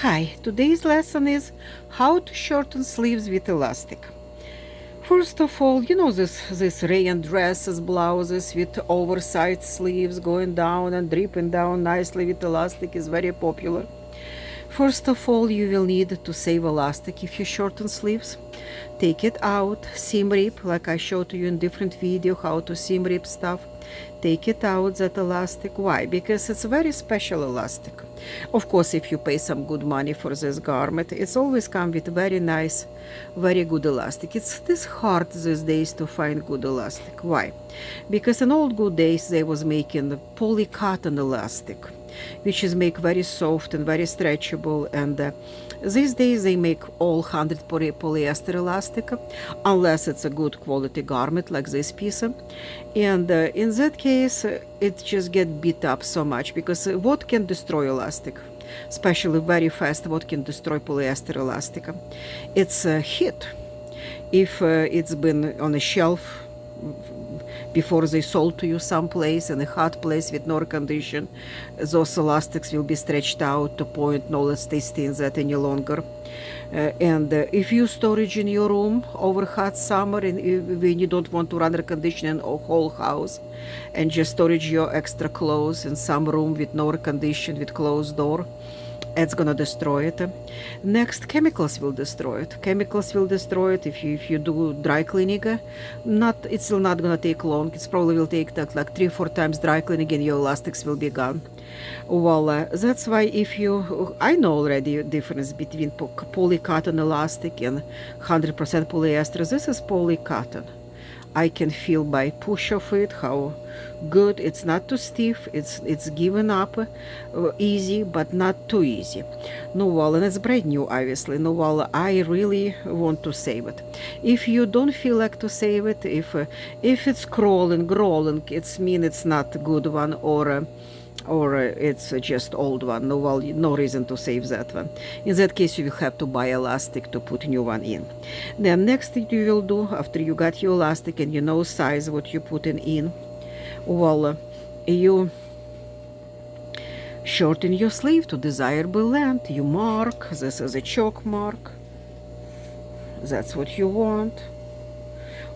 Hi, today's lesson is how to shorten sleeves with elastic. First of all, you know this rayon dresses, blouses with oversized sleeves going down and dripping down nicely with elastic is very popular. First of all, you will need to save elastic if you shorten sleeves. Take it out, seam rip, like I showed you in different video how to seam rip stuff. Take it out, that elastic. Why? Because it's a very special elastic. Of course, if you pay some good money for this garment, it's always come with very nice, very good elastic. It's this hard these days to find good elastic. Why? Because in old good days they was making poly cotton elastic, which is make very soft and very stretchable, and these days they make all 100 polyester elastic, unless it's a good quality garment like this piece. And in that case, it just get beat up so much, because what can destroy elastic? Especially very fast, what can destroy polyester elastic? It's heat. If it's been on a shelf before they sold to you someplace in a hot place with no condition, those elastics will be stretched out to point no let's stay in that any longer. And if you storage in your room over hot summer, and when you don't want to run air conditioning a whole house, and just storage your extra clothes in some room with no air condition with closed door, it's gonna destroy it. Next, chemicals will destroy it. Chemicals will destroy it if you do dry cleaning. It's still not gonna take long. It's probably will take like 3-4 times dry cleaning and your elastics will be gone. Well, that's why I know already the difference between poly cotton elastic and 100% polyester. This is poly cotton. I can feel by push of it how good. It's not too stiff. It's given up easy, but not too easy. No, well, and it's brand new, obviously. No, well, I really want to save it. If you don't feel like to save it, if it's growing, it's mean it's not a good one, or it's just old one. No, well, no reason to save that one. In that case, you will have to buy elastic to put new one in. Then next thing you will do after you got your elastic and you know size what you put in, well, you shorten your sleeve to desirable length. You mark. This is a chalk mark. That's what you want.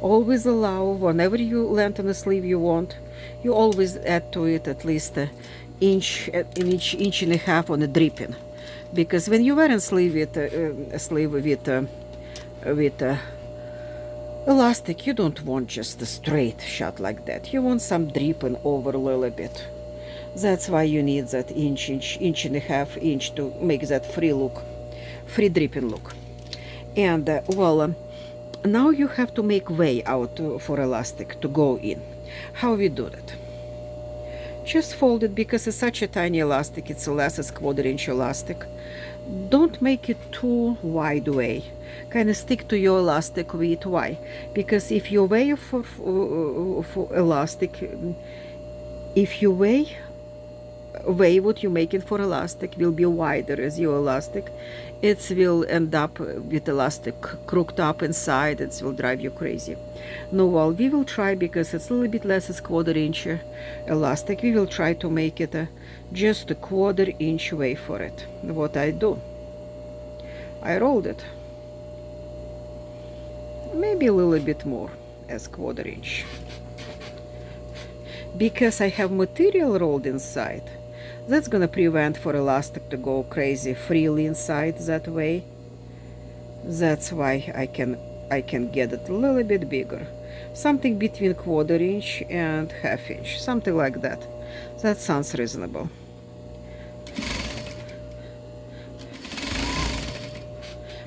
Always allow, whenever you lengthen the sleeve you want, you always add to it at least an inch and a half on the dripping, because when you wear a sleeve with elastic, you don't want just a straight shot like that. You want some dripping over a little bit. That's why you need that inch and a half to make that free dripping look. And now you have to make way out for elastic to go in. How we do that? Just fold it, because it's such a tiny elastic. It's less as 1/4 inch elastic. Don't make it too wide way. Kind of stick to your elastic width. Why? Because if you weigh for elastic, if you weigh what you make it for elastic will be wider as your elastic, it will end up with elastic crooked up inside. It will drive you crazy. No, well, we will try, because it's a little bit less as 1/4 inch elastic. We will try to make it just a 1/4 inch way for it. What I do, I rolled it maybe a little bit more as 1/4 inch, because I have material rolled inside. That's gonna prevent for elastic to go crazy freely inside that way. That's why I can get it a little bit bigger, something between 1/4 inch and 1/2 inch, something like that. That sounds reasonable.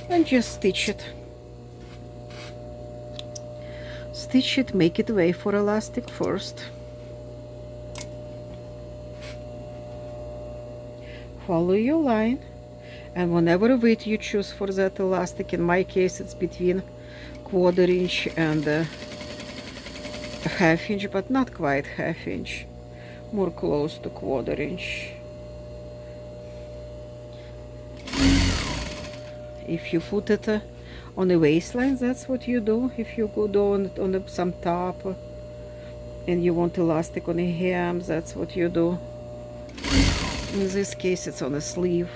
And just stitch it. Stitch it, make it way for elastic first. Follow your line, and whenever width you choose for that elastic, in my case it's between 1/4 inch and 1/2 inch, but not quite 1/2 inch, more close to 1/4 inch. If you put it on the waistline, that's what you do. If you go on some top and you want elastic on the hem, that's what you do. In this case, it's on a sleeve.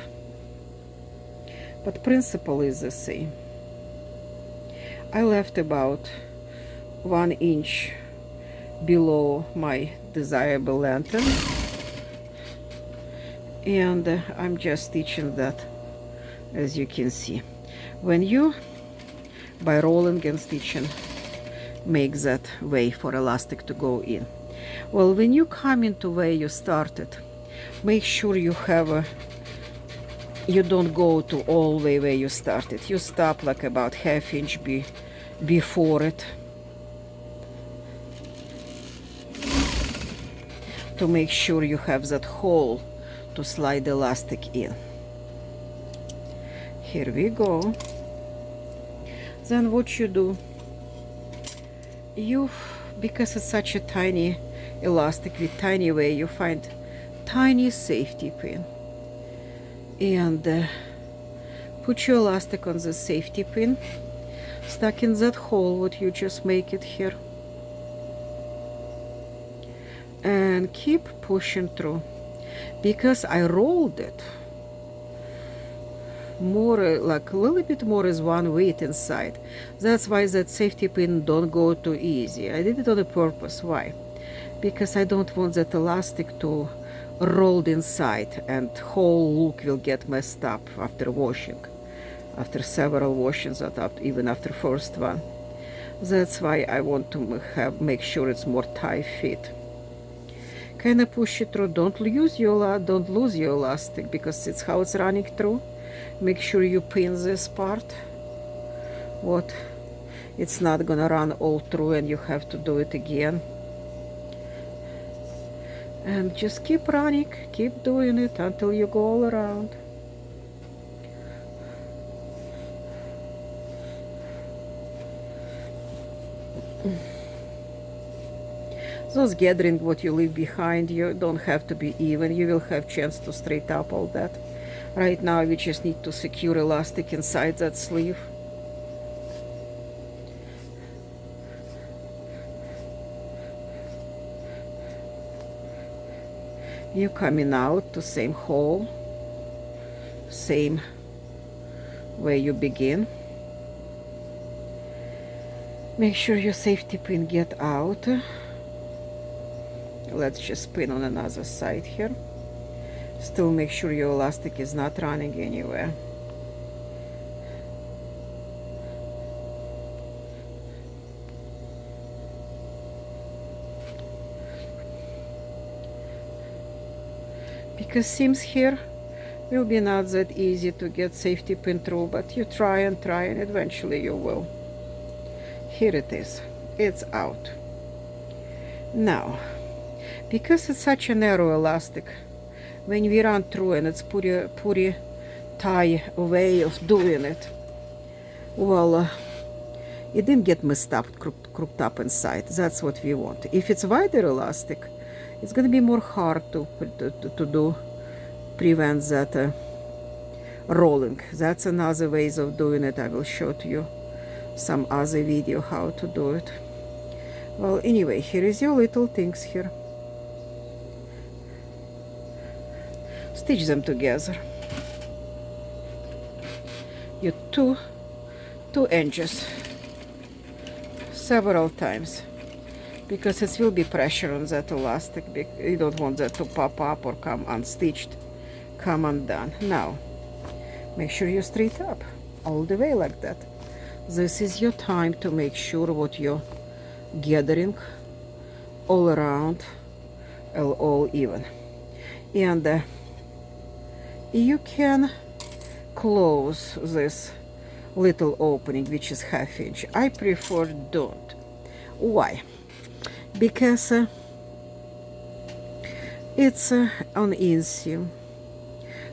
but principle is the same. I left about 1 inch below my desirable length, and I'm just stitching that, as you can see. When you, by rolling and stitching, make that way for elastic to go in. Well, when you come into where you started, make sure you have you don't go to all the way where you started. You stop like about ½ inch before it, to make sure you have that hole to slide the elastic in. Here we go. Then what you do, because it's such a tiny elastic with tiny way, you find tiny safety pin and put your elastic on the safety pin, stuck in that hole what you just make it here, and keep pushing through. Because I rolled it more, like a little bit more is one weight inside. That's why that safety pin don't go too easy. I did it on a purpose. Why? Because I don't want that elastic to rolled inside and whole look will get messed up after washing, after several washings, or even after first one. That's why I want to make sure it's more tight fit. Kind of push it through. Don't lose your elastic, because it's how it's running through. Make sure you pin this part. It's not gonna run all through and you have to do it again. And just keep running, keep doing it until you go all around. Those gathering what you leave behind, you don't have to be even. You will have chance to straighten up all that. Right now we just need to secure elastic inside that sleeve. You coming out to same hole, same where you begin. Make sure your safety pin get out. Let's just pin on another side here. Still make sure your elastic is not running anywhere. Because seams here will be not that easy to get safety pin through, but you try and eventually you will. Here it is. It's out. Now, because it's such a narrow elastic, when we run through and it's pretty tight way of doing it, well, it didn't get messed up, cropped up inside. That's what we want. If it's wider elastic, it's going to be more hard to do, prevent that rolling. That's another ways of doing it. I will show to you some other video how to do it. Well, anyway, here is your little things here. Stitch them together. Your two edges several times, because it will be pressure on that elastic. You don't want that to pop up or come unstitched, come undone. Now, make sure you straight up all the way like that. This is your time to make sure what you're gathering all around, all even. And you can close this little opening, which is ½ inch. I prefer don't. Why? Because it's on inseam.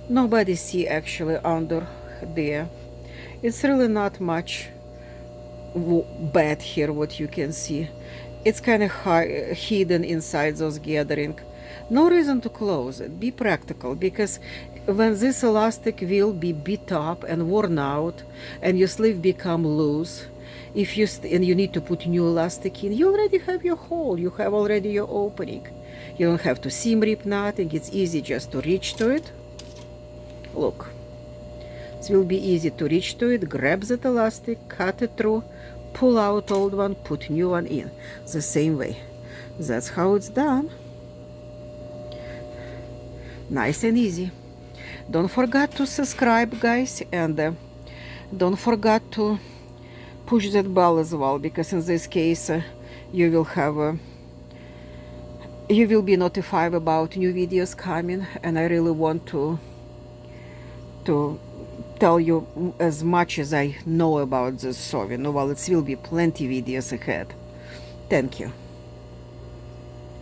Nobody see actually under there. It's really not much bad here what you can see. It's kind of hidden inside those gathering. No reason to close it. Be practical, because when this elastic will be beat up and worn out and your sleeve become loose, if you and you need to put new elastic in, you already have your hole, you have already your opening. You don't have to seam rip nothing. It's easy just to reach to it. Look, It will be easy to reach to it, grab that elastic, cut it through, pull out old one, put new one in, the same way. That's how it's done. Nice and easy. Don't forget to subscribe, guys, and don't forget to push that bell as well, because in this case you will be notified about new videos coming, and I really want to tell you as much as I know about this sewing. Well, it will be plenty videos ahead. Thank you.